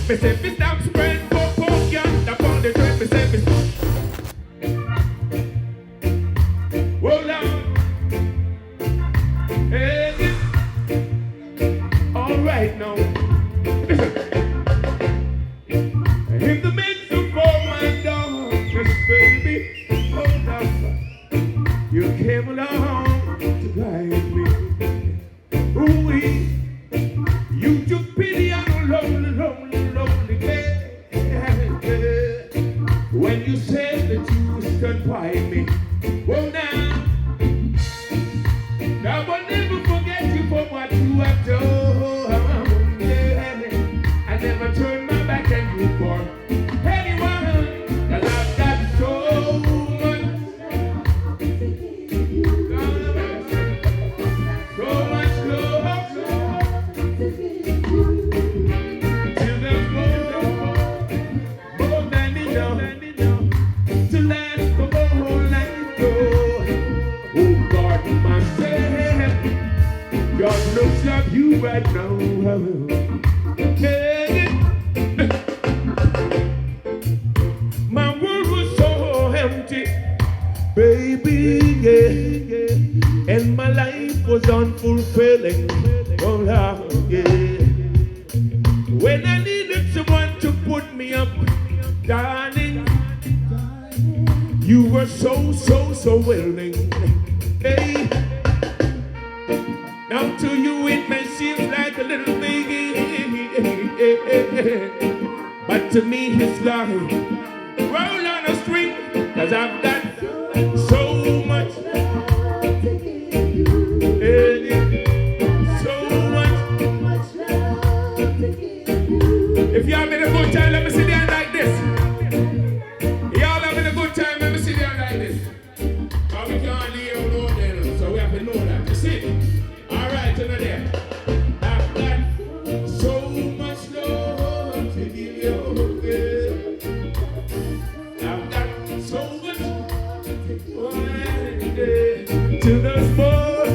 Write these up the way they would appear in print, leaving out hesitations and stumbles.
Me say fi stop spread propaganda upon the train. Me say fi. Hold on. Hey. All right now. Listen. In the midst of all my darkness, baby, hold on. You came along to guide me. Ooh, you took pity on a lonely, lonely, lonely man. When you said that you stood by me. Well now, I will never forget you for what you have done. I never turned my back on you for anyone. 'Cause I've got so much. So much love. Till there's more than enough to last the whole life. Oh God, my son, God looks like you right now. Yeah. My world was so empty, baby, yeah. And my life was unfulfilling. Oh, yeah. When I needed someone to put me up, darling, you were so willing. Hey. Now to you it may seem like a little thing, but to me it's like roll on a string. 'Cause I've got so much, so much. If y'all having a good time, let me sit down like this. Y'all having a good time, let me sit down like this. Now we can't leave alone then, so we have to know that. You see? All right, over there. I've got so much love to give you. I've got so much to the sport.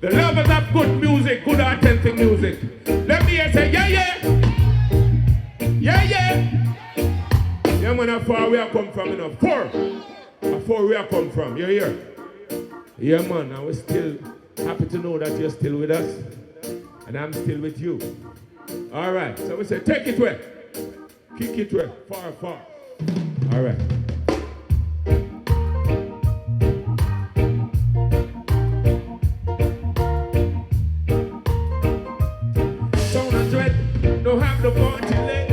The lovers of good music, good authentic music. Let me hear say, yeah, yeah. Yeah, yeah. Yeah, man, how far we have come from, you know. How far we have come from. You hear? Yeah, man, and we're still happy to know that you're still with us. And I'm still with you. All right, so we say, take it away. Kick it away. Far, far. All right. Don't have no party leg.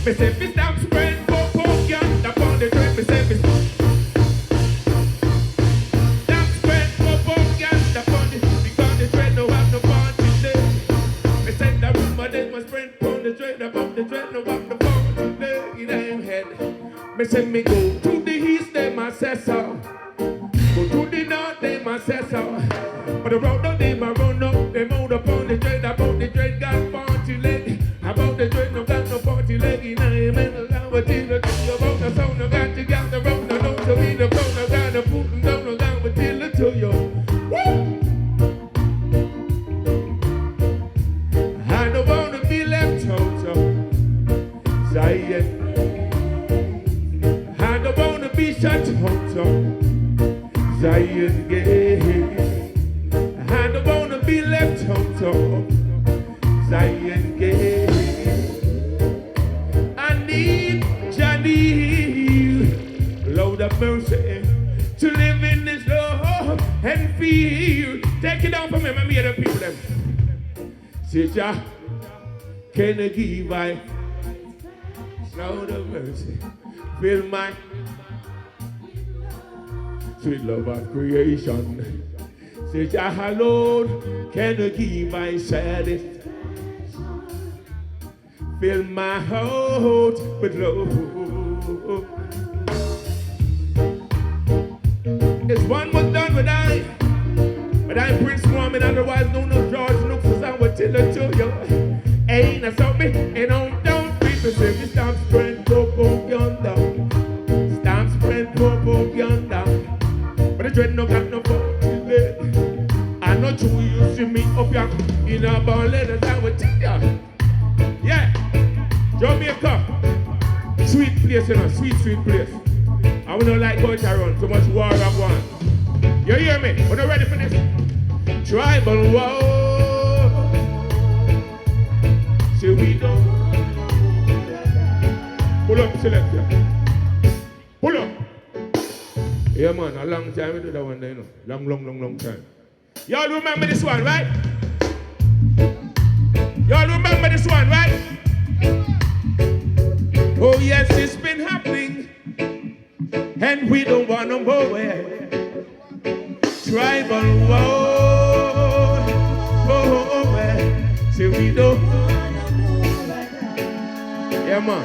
Me say fi stop spread propaganda upon the train. Me say fi stop spread propaganda upon the train. Don't have no party leg. Me say the rumor they must spread upon the train. About the train, don't have no party leg in them head. Me say me go to the east, they must say so. Go to the north, they must say so. But the road down, they must run up. They move upon the train. About the train got party leg. About the train, no got no party leg in I'm in the language in the tea about the sound, no got to get the road, no don't to be the phone, no got to put them down, no got to tell it to you. Woo! I don't want to be left out, Zion. I don't want to be shut out, Zion, yeah. I don't want to be left out, Zion, yeah. Lord of mercy, to live in this love and feel. Take it down from him and me other people them. Say, Jah, can I give I Lord of mercy, feel my sweet love of creation. Say, Jah, Lord, can I give I satisfaction? Fill my heart with love. This one was done with but I Prince Woman, otherwise known as George Nooks, as I would tell it to you. Ain't a something, and don't be specific, stop spreading cocoa. wonder. Stamp spread up yonder. But the dread no got no fucking leg. I know you see me up here in a ball letters I will tell ya. Yeah, Jamaica, sweet place, you know, sweet place. I will not like going around, too much war of one. You hear me? We're not ready for this. Tribal war. See we don't. Pull up, selector. Pull up. Yeah, man, a long time we do that one day, you know. Long time. Y'all remember this one, right? Y'all remember this one, right? Oh, yes, it's been happening. And we don't want no more. Tribal war. Oh, see, we don't. Yeah, man.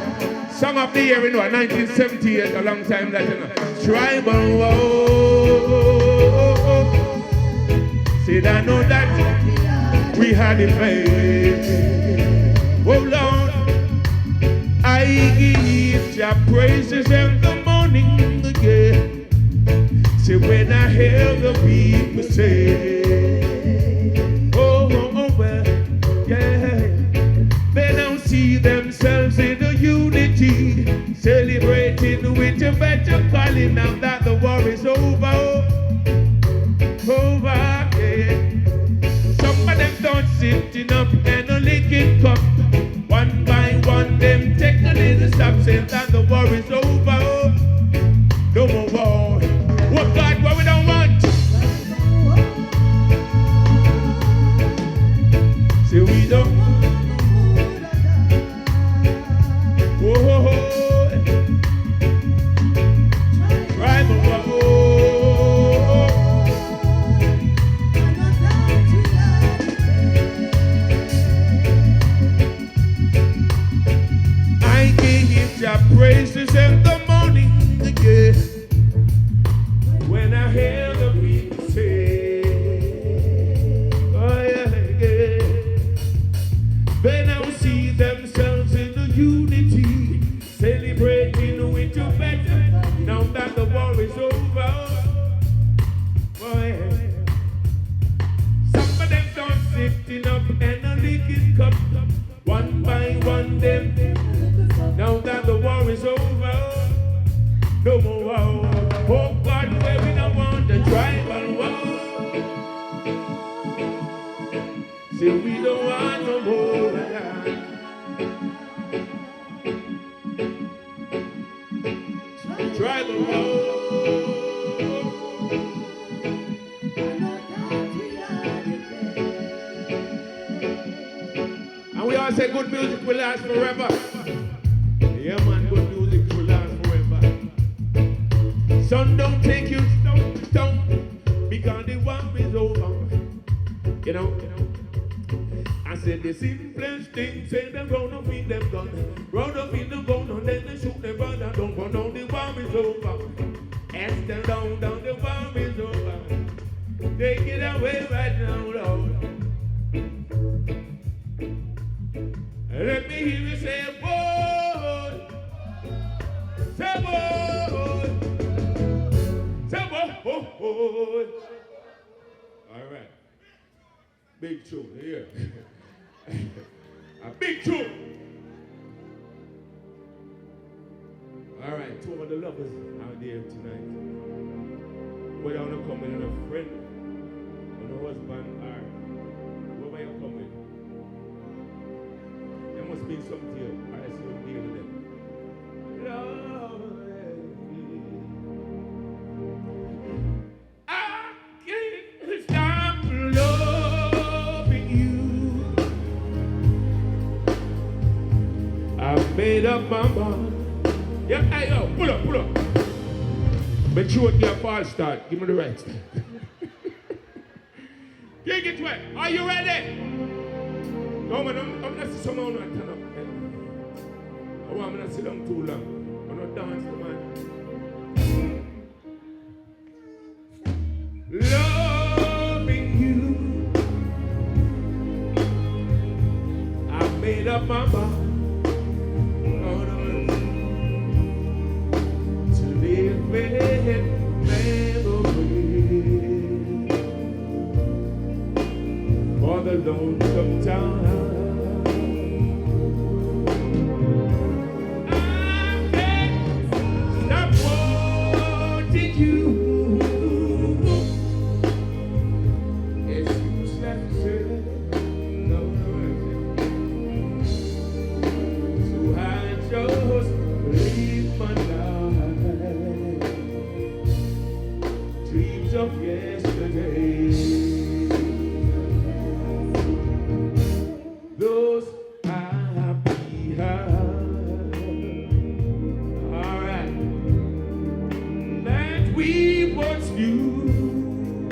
Song of the year, you know, 1978, a long time that, you know. Tribal war. Said I know that we had it made. Oh Lord, I give your praises in the morning again. Say when I hear the people say, oh well, yeah. They don't see themselves in the unity, celebrating with a better calling now that the war is over. Over. Some of them don't sitting up and a licking cup. One by one, them take a little stop, saying that the war is over. No more war. What God, what we don't want? Say we don't. Whoa. Tribal war. Praises in the morning again. When I hear the people say, oh yeah. They now see themselves in the unity, celebrating with you better. Now that the war is over, oh yeah. Some of them don't sitting up and a licking cup. One by one them. Now that the war is over, no more war. Oh God, where we don't want the tribal war. See, we don't want no more. Tribal war. And we all say good music will last forever. Yeah, man, good music will last forever. Sun don't take you stone to stone because the war is over. You know. I said the simplest thing, say them round up in them gun. Round up in the gun and then they shoot them brother down. But now the war is over. Ask them down, the war is over. Take it away right now, Lord. Let me hear you say, boy. Say boy. Say boy. All right. Big tune here. A big tune. All right, two of the lovers out there tonight. Whether you want to come with a friend, or a husband, or whoever you come with. There must be something here. I see you deal with them. Love. I can't stop loving you. I've made up my mind. Yeah, hey, yo, pull up. Make sure you get a false start. Give me the right start. Take it away. Are you ready? No, man, I'm not see someone who turn up. I want me to sit down too long. I'm not dancing, man. Loving you, I made up my mind. lonesome town. I can't stop wanting you. It's useless to say no mercy. So I just live my life. Dreams of yesterday. Those happy hearts, alright, that we once knew,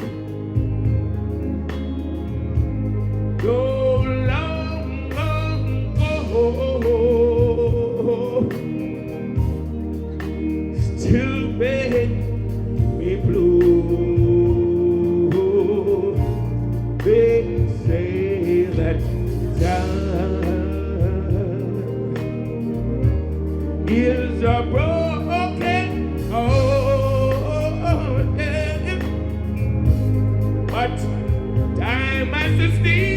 so long ago, still make me blue. They say that time is a broken heart, but time has to steal.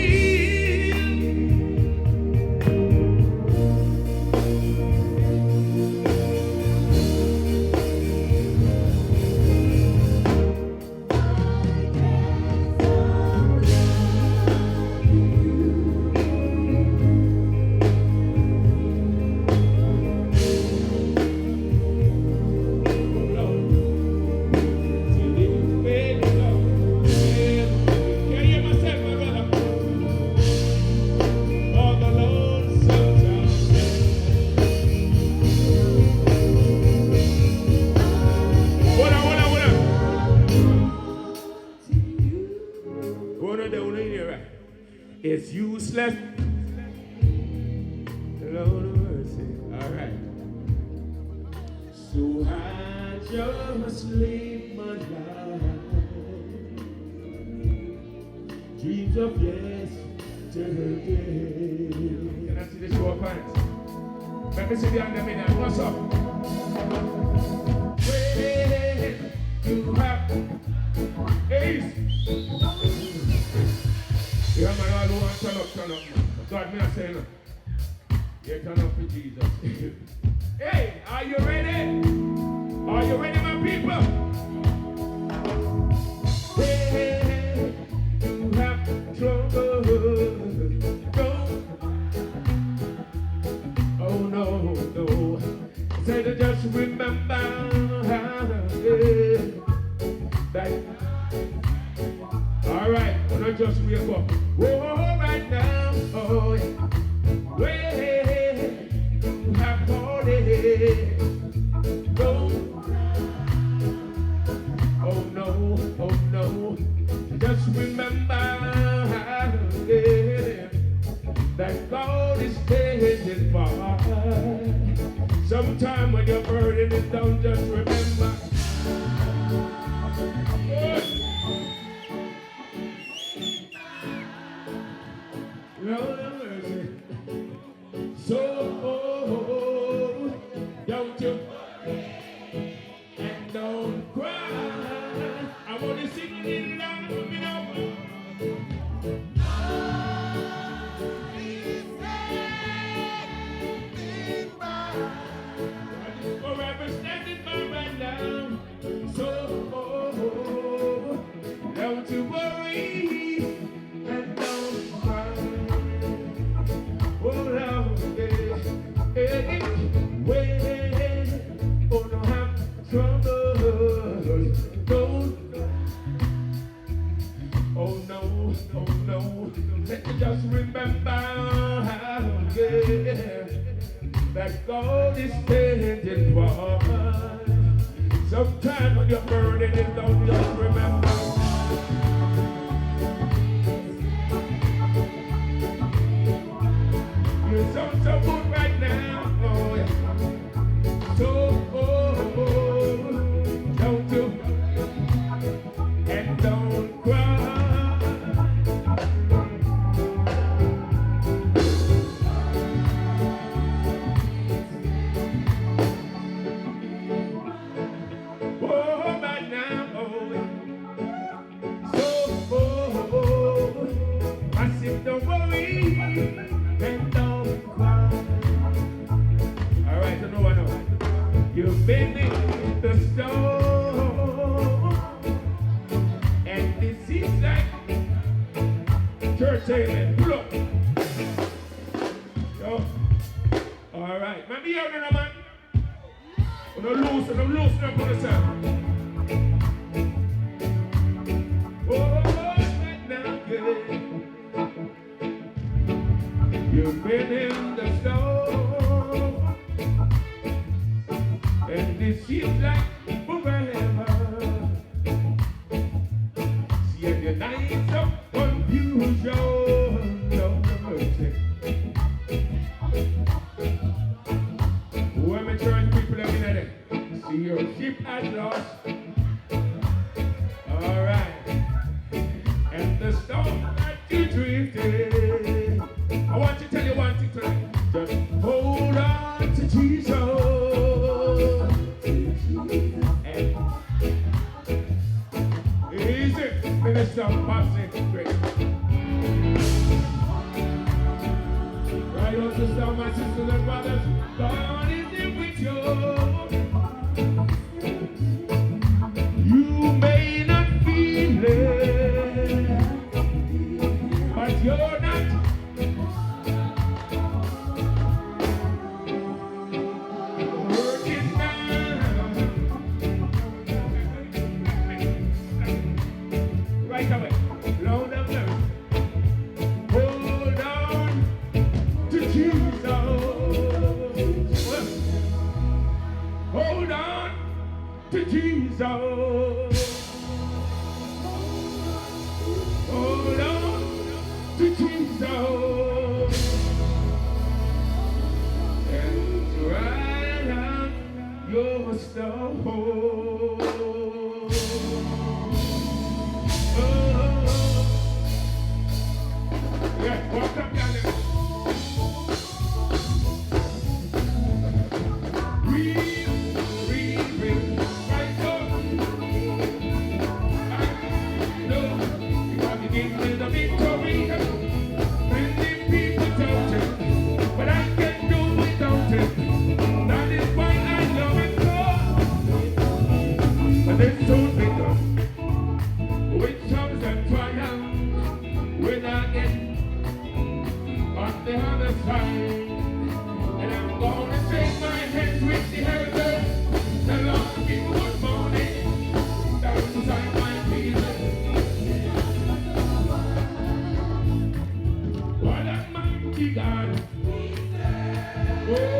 It's useless. Lord of mercy. All right. So I just live my life. Dreams of yesterday. Can I see the show of hands? Let me see the under me now. What's up? When you have ace. Yeah, man, all who want to turn up, man. God, me not saying no. Yeah, turn up for Jesus. Hey, are you ready? Are you ready, my people? Hey, you have trouble. No. Oh, no. Say to just remember how that. All right, when I just wake up. Oh, right now, oh, yeah. Wait, you have called it. Oh, no. Just remember how that God is standing by. Sometime when your burden is down, just remember. Lord have mercy. So don't you worry and don't cry. I want to sing it in loud with me now. Forever standing by right now. So don't you worry and don't cry. Don't have trouble. Oh no. Let me just remember how that God is standing by. Sometimes when you're burning it, don't just remember. You sound so good right now, oh yeah. So, don't do and don't cry. Oh, right now, oh. You've been in the storm, and this seems like church, amen. Pull up. Yo. All right. Man, be out there, man. Don't loosen up on the sound. Oh, right now, yeah. You've been in the storm, and it seems like forever. See, and your nights of confusion, no mercy. When my church people have been at it, see your ship has lost. All right, and the storm that you drifted. I want to tell you one thing tonight. Just hold on to Jesus. And easy, Minister Passing Grace. Right on to sound, my sisters and brothers. God is in with you. You may not feel it, but you're not. Oh,